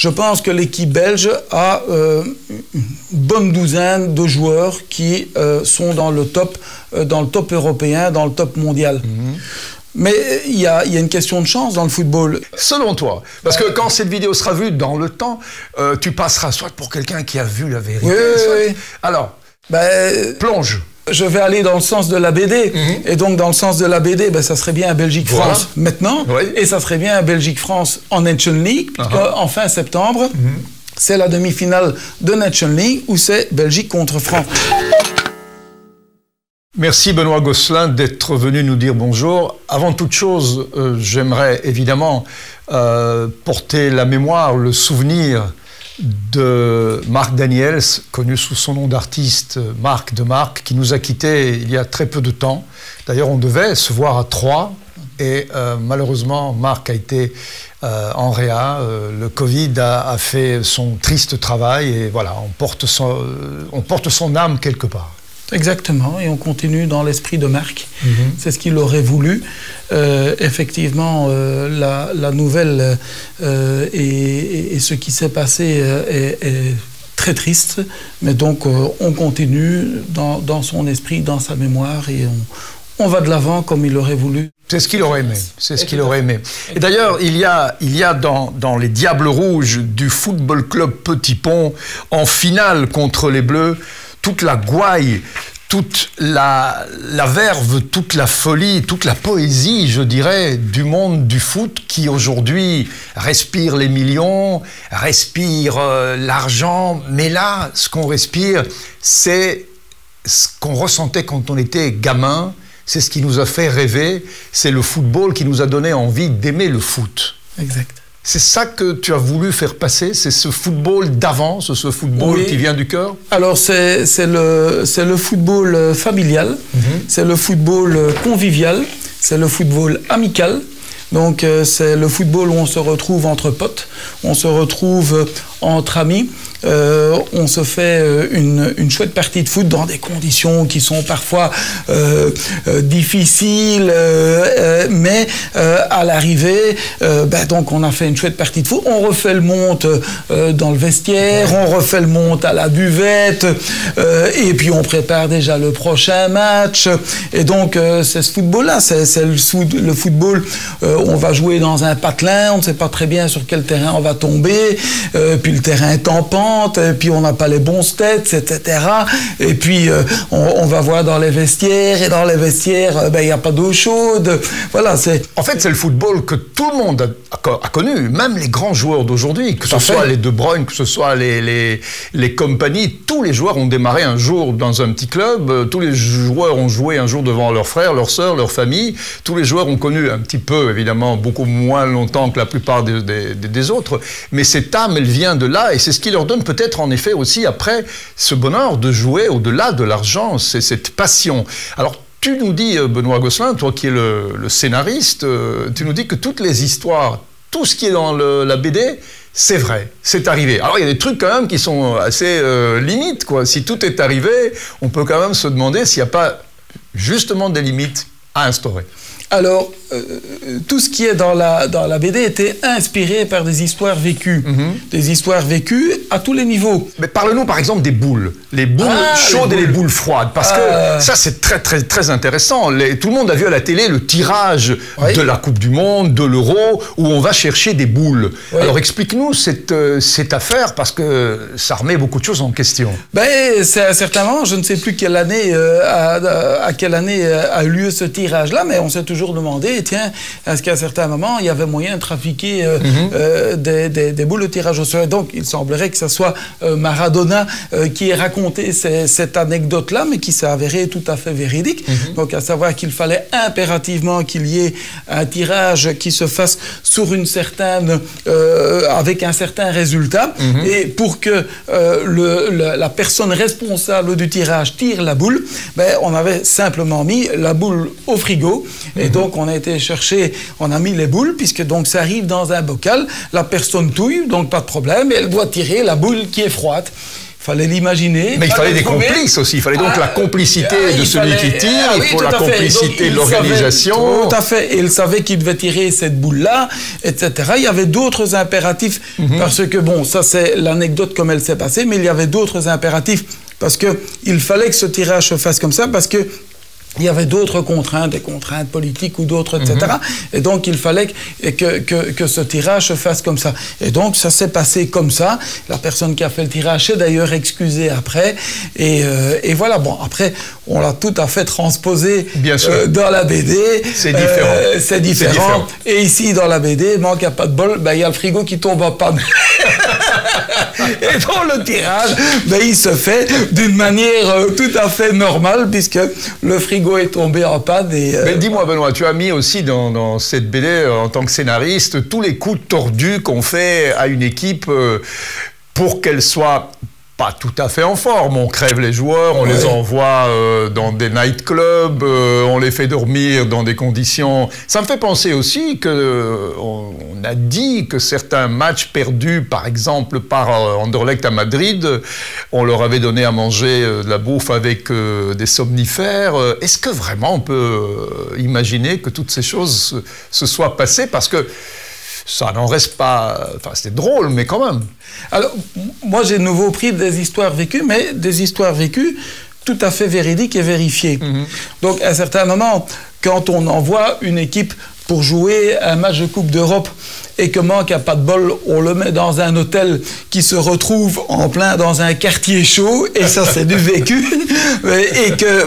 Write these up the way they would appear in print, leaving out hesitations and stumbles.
Je pense que l'équipe belge a une bonne douzaine de joueurs qui sont dans le top européen, dans le top mondial. Mais il y a une question de chance dans le football. Selon toi, parce que quand cette vidéo sera vue dans le temps, tu passeras soit pour quelqu'un qui a vu la vérité. Oui. Alors, plonge. Je vais aller dans le sens de la BD. Et donc, dans le sens de la BD, ça serait bien Belgique-France maintenant. Et ça serait bien Belgique-France en Nation League, puisqu'en fin septembre, c'est la demi-finale de Nation League où c'est Belgique contre France. Merci Benoît Gosselin d'être venu nous dire bonjour. Avant toute chose, j'aimerais évidemment porter la mémoire, le souvenir de Marc Daniels, connu sous son nom d'artiste Marc de Marc, qui nous a quittés il y a très peu de temps. D'ailleurs, on devait se voir à Troyes et malheureusement, Marc a été en réa. Le Covid a fait son triste travail et voilà, on porte son âme quelque part. Exactement, et on continue dans l'esprit de Marc. C'est ce qu'il aurait voulu. Effectivement, la nouvelle et ce qui s'est passé est très triste, mais donc on continue dans son esprit, dans sa mémoire, et on va de l'avant comme il aurait voulu. C'est ce qu'il aurait aimé. C'est ce qu'il aurait aimé. Et d'ailleurs, il y a dans les Diables Rouges du Football Club Petit Pont, en finale contre les Bleus, toute la gouaille, toute la verve, toute la folie, toute la poésie, je dirais, du monde du foot qui aujourd'hui respire les millions, respire l'argent. Mais là, ce qu'on respire, c'est ce qu'on ressentait quand on était gamin. C'est ce qui nous a fait rêver. C'est le football qui nous a donné envie d'aimer le foot. Exact. C'est ça que tu as voulu faire passer, c'est ce football d'avance, ce football qui vient du cœur? Alors c'est le football familial, c'est le football convivial, c'est le football amical. Donc c'est le football où on se retrouve entre potes, on se retrouve entre amis, on se fait une chouette partie de foot dans des conditions qui sont parfois difficiles, mais à l'arrivée, donc on a fait une chouette partie de foot, on refait le monte dans le vestiaire, on refait le monte à la buvette, et puis on prépare déjà le prochain match, et donc c'est ce football-là, c'est le football, on va jouer dans un patelin, on ne sait pas très bien sur quel terrain on va tomber, puis le terrain est en pente, et puis on n'a pas les bons stats, etc. Et puis on va voir dans les vestiaires, et dans les vestiaires, il n'y a pas d'eau chaude. Voilà, en fait, c'est le football que tout le monde a connu, même les grands joueurs d'aujourd'hui, que ce soit les De Bruyne, que ce soit les compagnies, tous les joueurs ont démarré un jour dans un petit club, tous les joueurs ont joué un jour devant leurs frères, leurs sœurs, leur famille, tous les joueurs ont connu un petit peu, évidemment, beaucoup moins longtemps que la plupart des autres, mais cette âme, elle vient de là, et c'est ce qui leur donne peut-être en effet aussi après ce bonheur de jouer au-delà de l'argent, c'est cette passion. Alors tu nous dis, Benoît Gosselin, toi qui es le scénariste, tu nous dis que toutes les histoires, tout ce qui est dans la BD, c'est vrai, c'est arrivé. Alors il y a des trucs quand même qui sont assez limites, quoi. Si tout est arrivé, on peut quand même se demander s'il n'y a pas justement des limites à instaurer. Alors, tout ce qui est dans la BD était inspiré par des histoires vécues. Des histoires vécues à tous les niveaux. Mais parle-nous par exemple des boules. Les boules chaudes et les boules froides. Parce que ça, c'est très, très, très intéressant. Tout le monde a vu à la télé le tirage de la Coupe du Monde, de l'Euro, où on va chercher des boules. Alors, explique-nous cette affaire, parce que ça remet beaucoup de choses en question. C'est à certains moments, je ne sais plus quelle année, à quelle année a eu lieu ce tirage-là, mais on s'est toujours demandé, tiens, est-ce qu'à certains moments, il y avait moyen de trafiquer des boules de tirage au sort? Donc, il semblerait que ce soit Maradona qui ait raconté cette anecdote-là, mais qui s'est avérée tout à fait véridique. Donc, à savoir qu'il fallait impérativement qu'il y ait un tirage qui se fasse sur une certaine, avec un certain résultat, et pour que la personne responsable du tirage tire la boule, on avait simplement mis la boule au frigo, et donc on a été chercher, on a mis les boules, puisque donc ça arrive dans un bocal, la personne touille, donc pas de problème, et elle doit tirer la boule qui est froide. fallait l'imaginer. Mais il fallait des complices aussi. Il fallait donc la complicité de celui qui tire, il faut la complicité de l'organisation. Tout à fait. Et il savait qu'il devait tirer cette boule-là, etc. Il y avait d'autres impératifs, parce que, bon, ça c'est l'anecdote comme elle s'est passée, mais il y avait d'autres impératifs, parce qu'il fallait que ce tirage se fasse comme ça, parce que il y avait d'autres contraintes, des contraintes politiques ou d'autres, etc. Et donc, il fallait que ce tirage se fasse comme ça. Et donc, ça s'est passé comme ça. La personne qui a fait le tirage s'est d'ailleurs excusée après. Et voilà. Bon, après, on l'a tout à fait transposé dans la BD. C'est différent. C'est différent. Et ici, dans la BD, il n'y a pas de bol, ben, il y a le frigo qui tombe en panne. Et dans le tirage, ben, il se fait d'une manière tout à fait normale, puisque le frigo est tombé en panne. Mais dis-moi, Benoît, tu as mis aussi dans cette BD, en tant que scénariste, tous les coups tordus qu'on fait à une équipe pour qu'elle soit pas tout à fait en forme. On crève les joueurs, on les envoie dans des nightclubs, on les fait dormir dans des conditions... Ça me fait penser aussi qu'on a dit que certains matchs perdus, par exemple par Anderlecht à Madrid, on leur avait donné à manger de la bouffe avec des somnifères. Est-ce que vraiment on peut imaginer que toutes ces choses se soient passées? Parce que ça n'en reste pas... Enfin, c'était drôle, mais quand même. Alors, moi, j'ai de nouveau pris des histoires vécues, mais des histoires vécues tout à fait véridiques et vérifiées. Donc, à un certain moment, quand on envoie une équipe pour jouer un match de Coupe d'Europe et que manque à pas de bol, on le met dans un hôtel qui se retrouve en plein dans un quartier chaud, et ça c'est du vécu, et que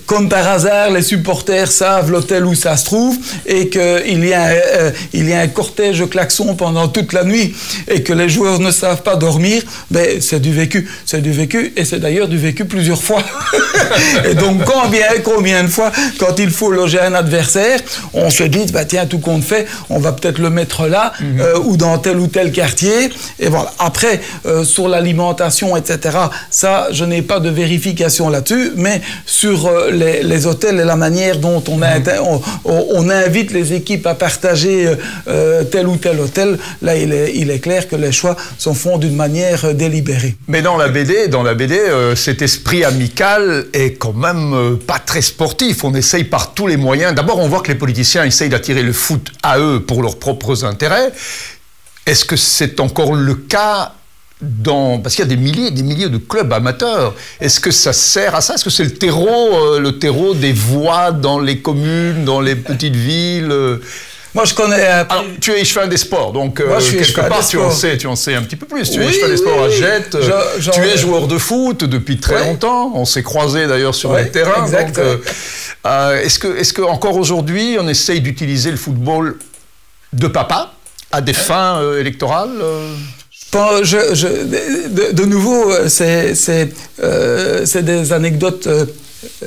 comme par hasard les supporters savent l'hôtel où ça se trouve, et qu'il y a un cortège de klaxons pendant toute la nuit, et que les joueurs ne savent pas dormir, ben, c'est du vécu, et c'est d'ailleurs du vécu plusieurs fois. Et donc combien de fois, quand il faut loger un adversaire, on se dit, bah, tiens, tout compte fait, on va peut-être le mettre là, ou dans tel ou tel quartier. Et voilà. Après, sur l'alimentation, etc., ça, je n'ai pas de vérification là-dessus, mais sur les hôtels et la manière dont on invite les équipes à partager tel ou tel hôtel, là, il est clair que les choix se font d'une manière délibérée. Mais dans la BD, cet esprit amical est quand même pas très sportif. On essaye par tous les moyens. D'abord, on voit que les politiciens essayent d'attirer le foot à eux pour leurs propres intérêts. Est-ce que c'est encore le cas parce qu'il y a des milliers de clubs amateurs. Est-ce que ça sert à ça? Est-ce que c'est le terreau des voix dans les communes, dans les petites villes? Moi, je connais... Alors, tu es échevin des sports, donc moi, quelque part, tu en sais un petit peu plus. Tu es échevin des sports à Jette, tu es joueur de foot depuis très longtemps. On s'est croisés d'ailleurs sur les terrains. Exact. Est-ce que encore aujourd'hui, on essaye d'utiliser le football de papa à des fins électorales? De nouveau, c'est des anecdotes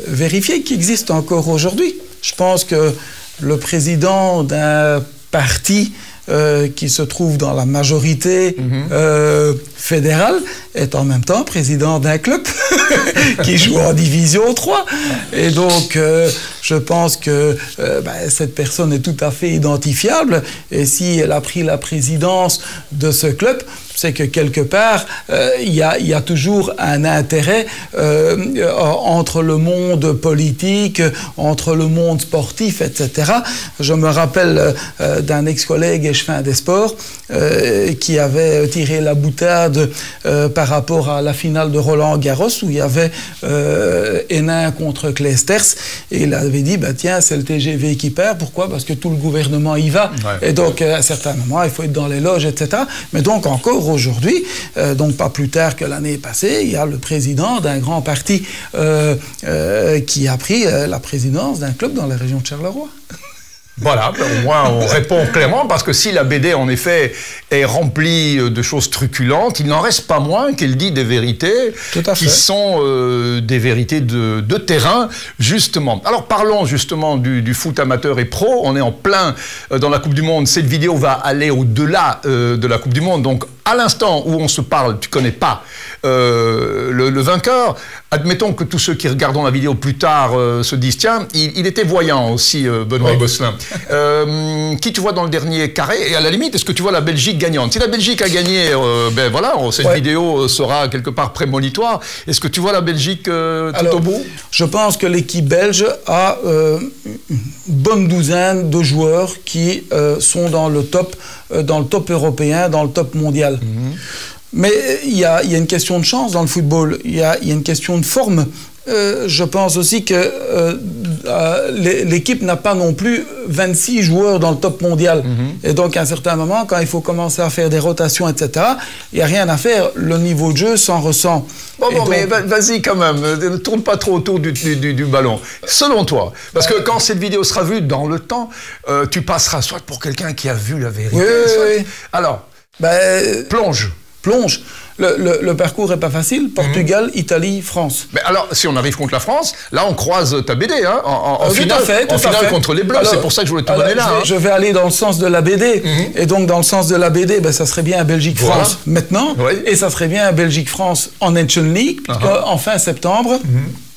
vérifiées qui existent encore aujourd'hui. Je pense que le président d'un parti qui se trouve dans la majorité fédérale est en même temps président d'un club qui joue en division 3. Et donc, je pense que cette personne est tout à fait identifiable. Et si elle a pris la présidence de ce club, c'est que quelque part, il y a toujours un intérêt entre le monde politique, entre le monde sportif, etc. Je me rappelle d'un ex-collègue échevin des sports qui avait tiré la boutade par rapport à la finale de Roland-Garros où il y avait Hénin contre Clijsters, et il avait dit, bah, tiens, c'est le TGV qui perd. Pourquoi? Parce que tout le gouvernement y va. Et donc, à un certain moment, il faut être dans les loges, etc. Mais donc, encore aujourd'hui, donc pas plus tard que l'année passée, il y a le président d'un grand parti qui a pris la présidence d'un club dans la région de Charleroi. Voilà, au moins on répond clairement, parce que si la BD en effet est remplie de choses truculentes, il n'en reste pas moins qu'elle dit des vérités qui sont des vérités de terrain, justement. Alors parlons justement du foot amateur et pro. On est en plein dans la Coupe du Monde. Cette vidéo va aller au-delà de la Coupe du Monde, donc à l'instant où on se parle, tu connais pas le vainqueur. Admettons que tous ceux qui regarderont la vidéo plus tard se disent, tiens, il était voyant aussi, Benoît Gosselin. Qui tu vois dans le dernier carré? Et à la limite, est-ce que tu vois la Belgique gagnante? Si la Belgique a gagné, ben voilà, cette vidéo sera quelque part prémonitoire. Est-ce que tu vois la Belgique tout au bout? Je pense que l'équipe belge a une bonne douzaine de joueurs qui sont dans le top européen, dans le top mondial. Mais il y a une question de chance dans le football, il y a une question de forme. Je pense aussi que l'équipe n'a pas non plus 26 joueurs dans le top mondial. Et donc, à un certain moment, quand il faut commencer à faire des rotations, etc., il n'y a rien à faire. Le niveau de jeu s'en ressent. Bon, donc, mais vas-y quand même, ne tourne pas trop autour du ballon. Selon toi, parce que quand cette vidéo sera vue dans le temps, tu passeras soit pour quelqu'un qui a vu la vérité. Oui. Alors, plonge. Le parcours n'est pas facile. Portugal, Italie, France. Mais alors, si on arrive contre la France, là, on croise ta BD, hein, en finale contre les Bleus. C'est pour ça que je voulais te donner là. Je vais aller dans le sens de la BD. Et donc, dans le sens de la BD, ça serait bien Belgique-France maintenant. Et ça serait bien Belgique-France en Nations League, en fin septembre.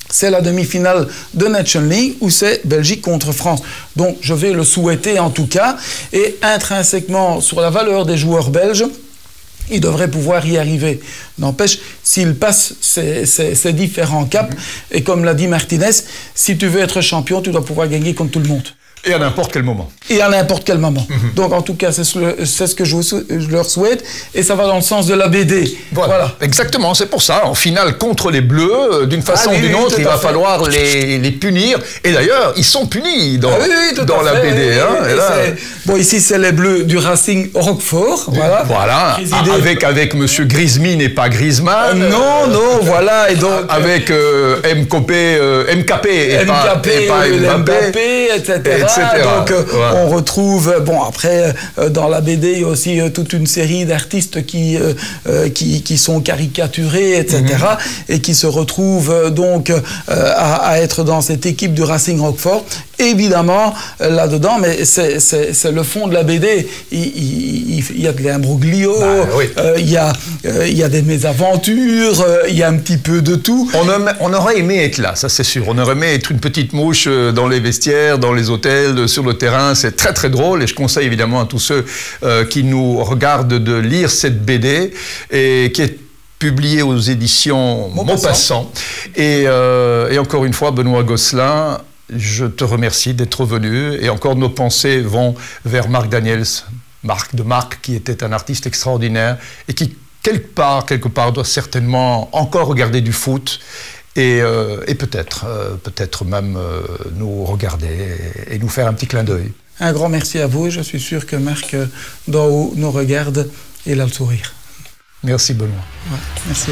C'est la demi-finale de Nations League où c'est Belgique contre France. Donc, je vais le souhaiter en tout cas. Et intrinsèquement, sur la valeur des joueurs belges, il devrait pouvoir y arriver. N'empêche, s'il passe ces différents caps, et comme l'a dit Martinez, si tu veux être champion, tu dois pouvoir gagner contre tout le monde. Et à n'importe quel moment. Et à n'importe quel moment. Donc, en tout cas, c'est ce que je leur souhaite. Et ça va dans le sens de la BD. Voilà. Exactement, c'est pour ça. En finale, contre les Bleus, d'une façon ou d'une autre, il va falloir les punir. Et d'ailleurs, ils sont punis dans la BD. Bon, ici, c'est les Bleus du Racing Roquefort. Voilà. Avec Monsieur Griezmann et pas Griezmann. Non, voilà. Et donc, avec MKP et pas Mbappé, etc. Donc, on retrouve, après, dans la BD, il y a aussi toute une série d'artistes qui sont caricaturés, etc. Et qui se retrouvent donc à être dans cette équipe du Racing Roquefort. Évidemment, là-dedans, mais c'est le fond de la BD. Il y a de l'imbroglio, il y a des mésaventures, il y a un petit peu de tout. On aurait aimé être là, ça c'est sûr. On aurait aimé être une petite mouche dans les vestiaires, dans les hôtels, sur le terrain. C'est très très drôle et je conseille évidemment à tous ceux qui nous regardent de lire cette BD et qui est publiée aux éditions Maupassant. Et encore une fois, Benoît Gosselin, je te remercie d'être venu et encore nos pensées vont vers Marc Daniels, Marc qui était un artiste extraordinaire et qui quelque part doit certainement encore regarder du foot et peut-être même nous regarder et nous faire un petit clin d'œil. Un grand merci à vous et je suis sûr que Marc d'en haut nous regarde et il a le sourire. Merci Benoît. Merci.